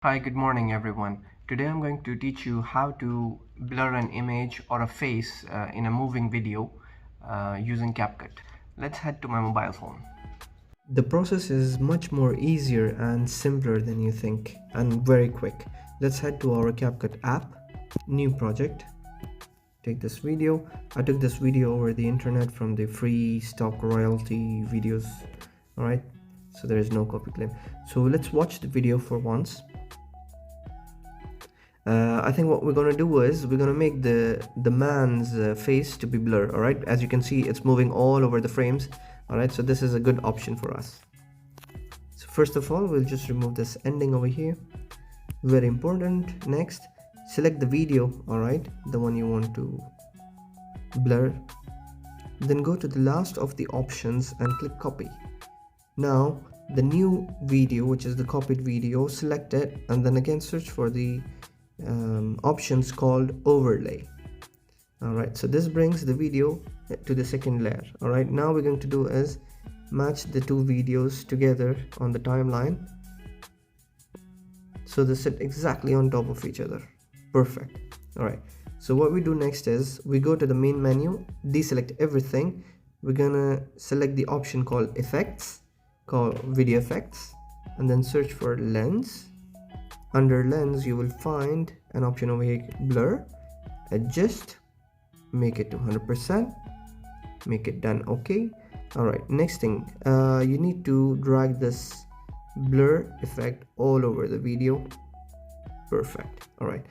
Hi, good morning everyone. Today I'm going to teach you how to blur an image or a face in a moving video using CapCut. Let's head to my mobile phone. The process is much more easier and simpler than you think and very quick. Let's head to our CapCut app, new project, take this video. I took this video over the internet from the free stock royalty videos. Alright, so there is no copy claim. So let's watch the video for once. I think what we're gonna do is we're gonna make the man's face to be blurred. All right, as you can see, it's moving all over the frames. All right, so this is a good option for us. So first of all, we'll just remove this ending over here. Very important. Next, select the video. All right, the one you want to blur. Then go to the last of the options and click copy. Now the new video, which is the copied video, select it and then again search for the options called overlay. All right, so this brings the video to the second layer. All right, now we're going to do is match the two videos together on the timeline so they sit exactly on top of each other. Perfect. All right, so what we do next is we go to the main menu, deselect everything. We're gonna select the option called effects, called video effects, and then search for lens. Under lens you will find an option over here, blur, adjust, make it to 100%, make it done. Okay. All right, next thing, you need to drag this blur effect all over the video. Perfect. All right,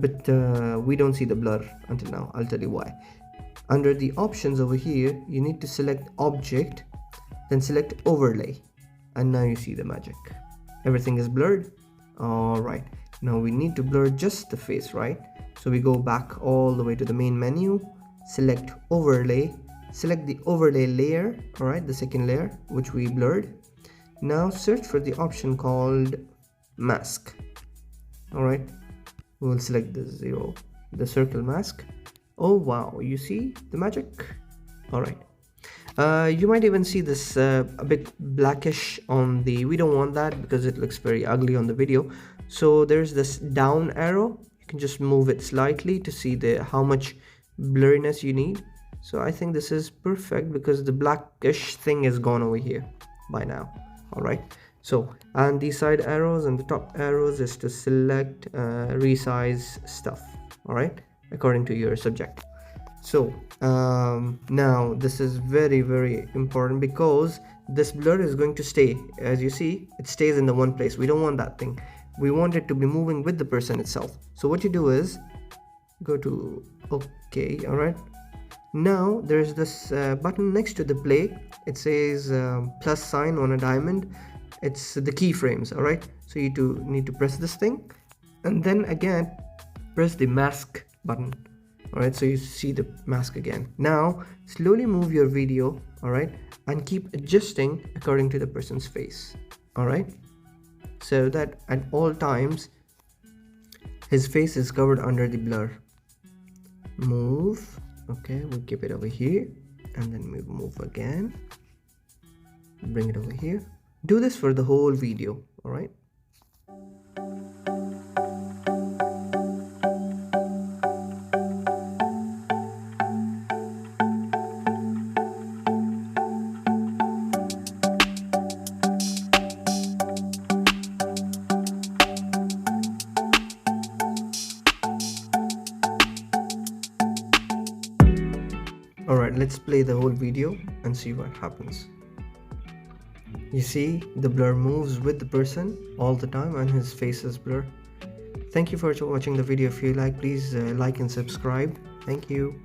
but we don't see the blur until now. I'll tell you why. Under the options over here, you need to select object, then select overlay, and now you see the magic. Everything is blurred. All right, now we need to blur just the face, right? So we go back all the way to the main menu, select overlay, select the overlay layer. All right, the second layer which we blurred. Now search for the option called mask. All right, we will select the circle mask. Oh wow, you see the magic. All right, you might even see this a bit blackish on the, we don't want that because it looks very ugly on the video. So there's this down arrow, you can just move it slightly to see how much blurriness you need. So I think this is perfect because the blackish thing is gone over here by now. All right, so and the side arrows and the top arrows is to select resize stuff. All right, according to your subject. So now this is very important because this blur is going to stay. As you see, it stays in the one place. We don't want that thing. We want it to be moving with the person itself. So what you do is go to OK. All right, now there's this button next to the play. It says plus sign on a diamond. It's the keyframes. All right, so you need to press this thing and then again press the mask button. All right, so you see the mask again. Now slowly move your video, all right, and keep adjusting according to the person's face. All right, so that at all times his face is covered under the blur. Move. Okay, we'll keep it over here and then we move again, bring it over here. Do this for the whole video. All right. Alright, let's play the whole video and see what happens. You see the blur moves with the person all the time and his face is blurred. Thank you for watching the video. If you like, please like and subscribe. Thank you.